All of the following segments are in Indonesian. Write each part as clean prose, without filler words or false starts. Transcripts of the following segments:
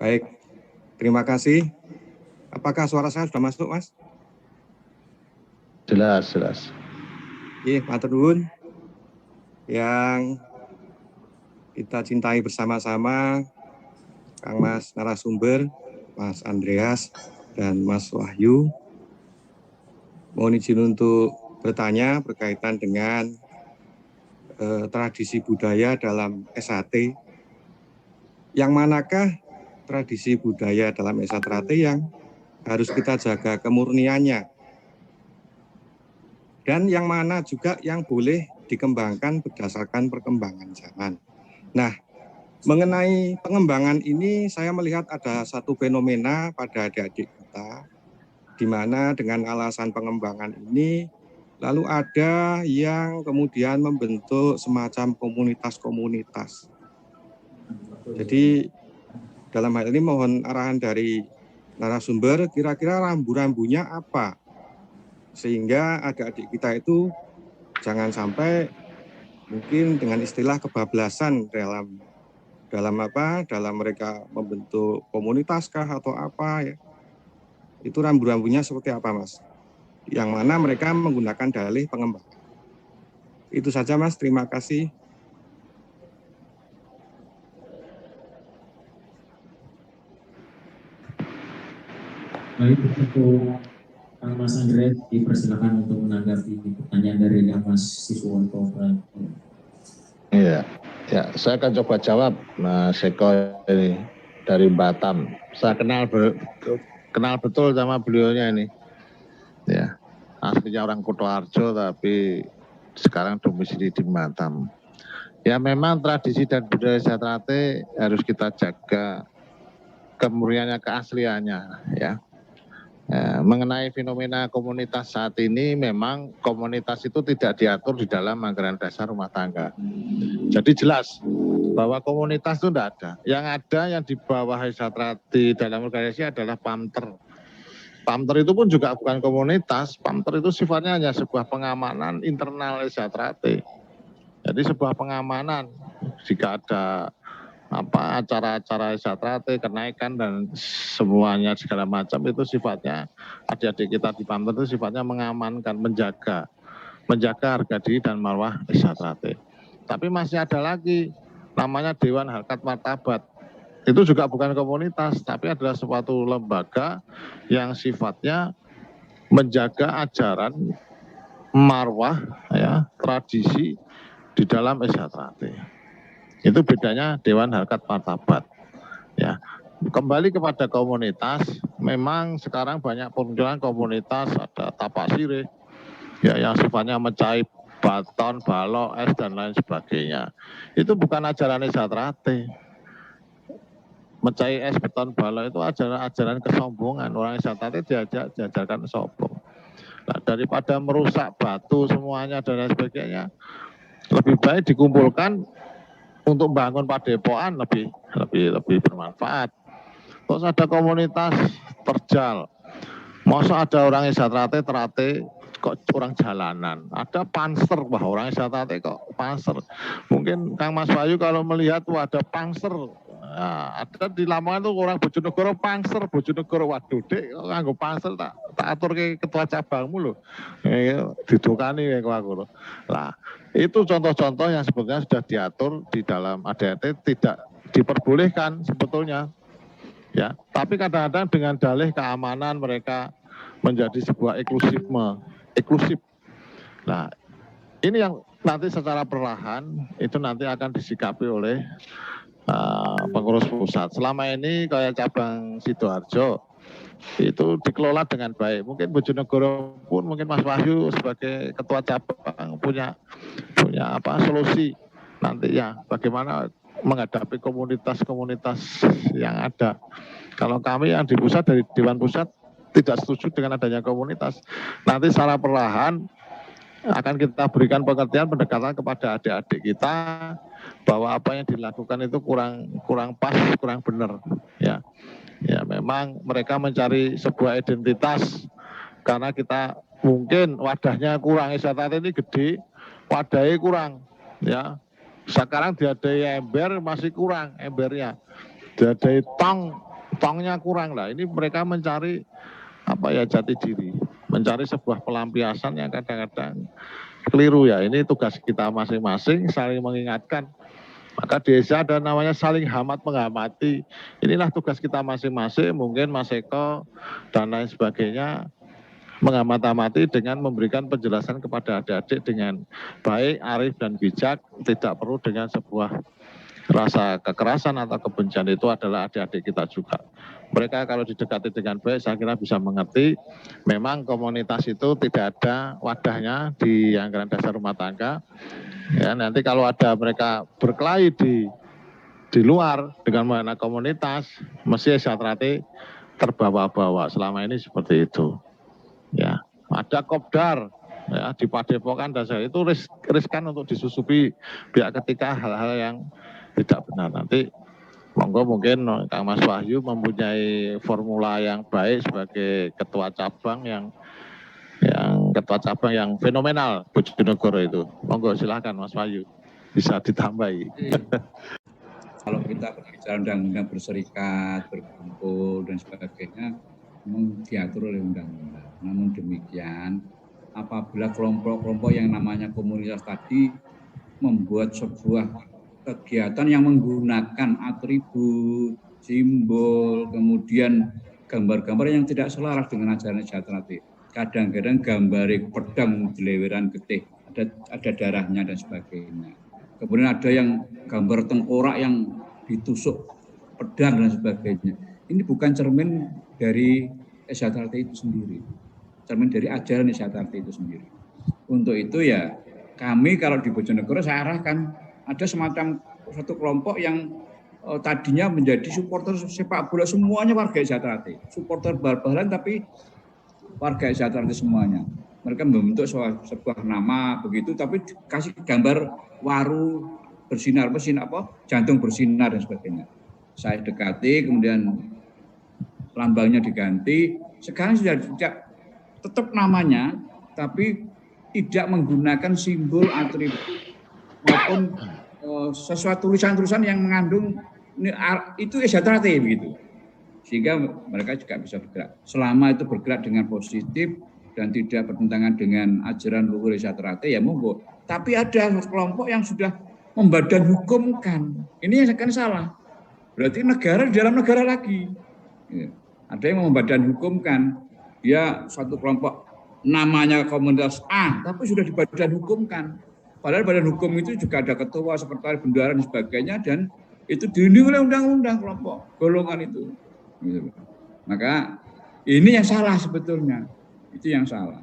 Baik, terima kasih. Apakah suara saya sudah masuk, Mas? Jelas. Iya, matur nuwun. Yang kita cintai bersama-sama, Kang Mas narasumber, Mas Andreas, dan Mas Wahyu. Mohon izin untuk bertanya berkaitan dengan tradisi budaya dalam SHT. Yang manakah tradisi budaya dalam SHT yang harus kita jaga kemurniannya? Dan yang mana juga yang boleh dikembangkan berdasarkan perkembangan zaman. Nah, mengenai pengembangan ini saya melihat ada satu fenomena pada adik-adik kita, di mana dengan alasan pengembangan ini, lalu ada yang kemudian membentuk semacam komunitas-komunitas. Jadi dalam hal ini mohon arahan dari narasumber, kira-kira rambu-rambunya apa? Sehingga adik-adik kita itu jangan sampai mungkin dengan istilah kebablasan dalam mereka membentuk komunitas kah atau apa ya. Itu rambu-rambunya seperti apa, Mas? Yang mana mereka menggunakan dalih pengembangan. Itu saja, Mas. Terima kasih. Baik, untuk Kang Mas Andre dipersilakan untuk menanggapi pertanyaan dari Kang Mas Siswanto. Iya, ya saya akan coba jawab Mas Eko ini dari Batam. Saya kenal betul sama beliaunya ini. Ya, aslinya orang Kutoarjo tapi sekarang domisili di Batam. Ya memang tradisi dan budaya SHT harus kita jaga kemurniannya, keasliannya ya. Mengenai fenomena komunitas saat ini, memang komunitas itu tidak diatur di dalam anggaran dasar rumah tangga. Jadi jelas bahwa komunitas itu tidak ada. Yang ada yang di bawah SHT dalam organisasi adalah PAMTER. PAMTER itu pun juga bukan komunitas. PAMTER itu sifatnya hanya sebuah pengamanan internal SHT. Jadi sebuah pengamanan jika ada acara-acara SHT, kenaikan dan semuanya segala macam itu sifatnya adik-adik kita di PAMTER itu sifatnya mengamankan, menjaga harga diri dan marwah SHT. Tapi masih ada lagi namanya Dewan Harkat Martabat. Itu juga bukan komunitas, tapi adalah suatu lembaga yang sifatnya menjaga ajaran marwah ya, tradisi di dalam SHT. Itu bedanya Dewan Harkat Martabat. Ya, kembali kepada komunitas, memang sekarang banyak permunculan komunitas, ada tapak sirih, ya yang sifatnya mencari baton, balok, es dan lain sebagainya. Itu bukan ajaran SHT. Mencari es, beton, balok itu ajaran kesombongan. Orang SHT diajarkan sombong. Nah, daripada merusak batu semuanya dan lain sebagainya, lebih baik dikumpulkan untuk bangun padepokan lebih bermanfaat. Terus ada komunitas terjal. Masa ada orang SHT terate kok orang jalanan. Ada panser, wah orang SHT kok panser. Mungkin Kang Mas Wahyu kalau melihat ada panser. Nah, ada di Lamongan tuh orang Bojonegoro panser, Bojonegoro waduh dek kok nganggo panser tak atur ke ketua cabangmu loh. Didukani kayak aku loh. Lah, itu contoh-contoh yang sebetulnya sudah diatur di dalam ADART tidak diperbolehkan sebetulnya. Ya, tapi kadang-kadang dengan dalih keamanan mereka menjadi sebuah eksklusif. Nah, ini yang nanti secara perlahan itu nanti akan disikapi oleh pengurus pusat. Selama ini kayak cabang Sidoarjo itu dikelola dengan baik. Mungkin Bojonegoro pun mungkin Mas Wahyu sebagai ketua cabang punya solusi nanti ya bagaimana menghadapi komunitas-komunitas yang ada. Kalau kami yang di pusat dari Dewan Pusat tidak setuju dengan adanya komunitas. Nanti secara perlahan akan kita berikan pengertian pendekatan kepada adik-adik kita bahwa apa yang dilakukan itu kurang pas, kurang benar ya. Ya memang mereka mencari sebuah identitas karena kita mungkin wadahnya kurang, SHT ini gede, wadahnya kurang ya. Sekarang diadai ember masih kurang embernya. Diadai tong tongnya kurang lah. Ini mereka mencari jati diri, mencari sebuah pelampiasan yang kadang-kadang keliru ya. Ini tugas kita masing-masing, saling mengingatkan. Maka desa ada namanya saling hamat menghamati. Inilah tugas kita masing-masing. Mungkin Mas Eko dan lain sebagainya mengamati dengan memberikan penjelasan kepada adik-adik dengan baik, arif dan bijak. Tidak perlu dengan sebuah rasa kekerasan atau kebencian. Itu adalah adik-adik kita juga. Mereka kalau didekati dengan baik, saya kira bisa mengerti. Memang komunitas itu tidak ada wadahnya di anggaran dasar rumah tangga. Ya, nanti kalau ada mereka berkelahi di luar dengan mana komunitas, mesti Satrate terbawa-bawa. Selama ini seperti itu. Ya, ada kopdar ya di Padepokan dan itu riskan untuk disusupi pihak ketika hal-hal yang tidak benar. Nanti monggo mungkin Kang Mas Wahyu mempunyai formula yang baik sebagai ketua cabang yang ketua cabang yang fenomenal Bojonegoro itu. Monggo silahkan Mas Wahyu bisa ditambahi. Kalau kita berbicara undang-undang berserikat, berkumpul dan sebagainya, memang diatur oleh undang-undang. Namun demikian, apabila kelompok-kelompok yang namanya komunitas tadi membuat sebuah kegiatan yang menggunakan atribut, simbol, kemudian gambar-gambar yang tidak selaras dengan ajaran Satrate. Kadang-kadang gambar pedang jeleweran getih, ada darahnya dan sebagainya. Kemudian ada yang gambar tengkorak yang ditusuk pedang dan sebagainya. Ini bukan cermin dari Satrate itu sendiri, cermin dari ajaran Satrate itu sendiri. Untuk itu ya kami kalau di Bojonegoro saya arahkan ada semacam satu kelompok yang tadinya menjadi supporter sepak bola semuanya warga Satrate, supporter bal-balan tapi warga Satrate semuanya. Mereka membentuk sebuah nama begitu, tapi kasih gambar waru bersinar, jantung bersinar dan sebagainya. Saya dekati, kemudian lambangnya diganti. Sekarang sudah tidak tetap namanya, tapi tidak menggunakan simbol atribut maupun sesuatu tulisan-tulisan yang mengandung itu Satrate begitu. Sehingga mereka juga bisa bergerak. Selama itu bergerak dengan positif dan tidak bertentangan dengan ajaran luhur Satrate, ya monggo. Tapi ada kelompok yang sudah membadan hukumkan. Ini yang kan salah. Berarti negara di dalam negara lagi. Ada yang membadan hukumkan. Dia satu kelompok namanya komunitas A, tapi sudah dibadan hukumkan. Padahal badan hukum itu juga ada ketua, sekretaris, bendahara dan sebagainya, dan itu dilindungi oleh undang-undang kelompok golongan itu. Maka ini yang salah sebetulnya, itu yang salah.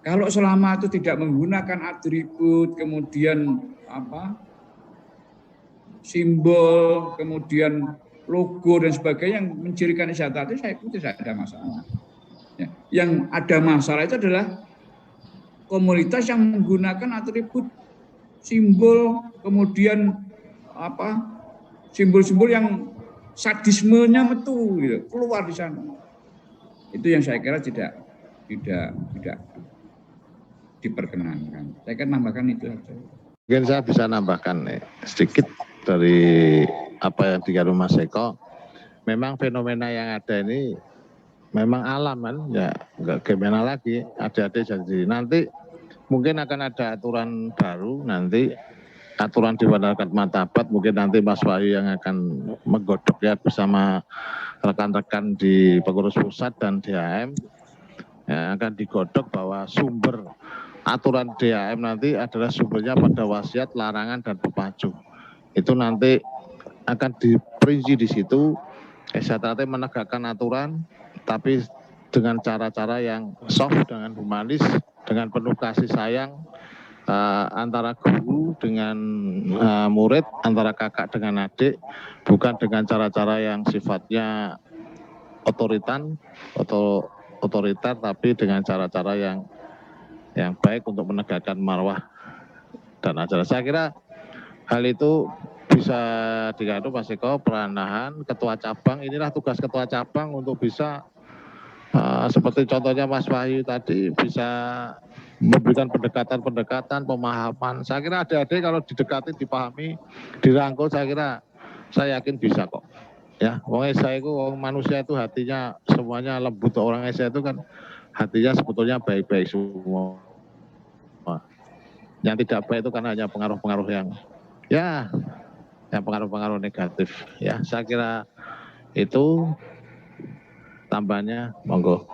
Kalau selama itu tidak menggunakan atribut, kemudian simbol, kemudian logo dan sebagainya yang mencirikan Satrate, saya pikir tidak ada masalah. Ya. Yang ada masalah itu adalah komunitas yang menggunakan atribut, simbol, kemudian simbol-simbol yang sadismenya metu gitu, keluar di sana. Itu yang saya kira tidak diperkenankan. Saya kan nambahkan itu saja. Mungkin saya bisa nambahkan sedikit dari apa yang dikatakan Mas Eko. Memang fenomena yang ada ini memang alam kan, ya nggak gimana lagi, adik-adik jadi nanti mungkin akan ada aturan baru nanti. Aturan Dewan Harkat Martabat, mungkin nanti Mas Wahyu yang akan menggodok ya bersama rekan-rekan di pengurus pusat dan DHM ya, akan digodok bahwa sumber aturan DHM nanti adalah sumbernya pada wasiat, larangan dan pepacu. Itu nanti akan diperinci di situ. Satrate menegakkan aturan, tapi dengan cara-cara yang soft, dengan humanis, dengan penuh kasih sayang. Antara guru dengan murid, antara kakak dengan adik, bukan dengan cara-cara yang sifatnya otoriter, tapi dengan cara-cara yang baik untuk menegakkan marwah dan ajaran. Saya kira hal itu bisa digantung Mas Eko, peranahan ketua cabang. Inilah tugas ketua cabang untuk bisa seperti contohnya Mas Wahyu tadi bisa memberikan pendekatan, pemahaman. Saya kira adik-adik kalau didekati, dipahami, dirangkul, saya yakin bisa kok. Ya, wong Esa itu manusia itu hatinya semuanya lembut. Orang Esa itu kan hatinya sebetulnya baik-baik semua. Yang tidak baik itu karena hanya pengaruh-pengaruh yang pengaruh-pengaruh negatif. Ya, saya kira itu tambahannya, monggo.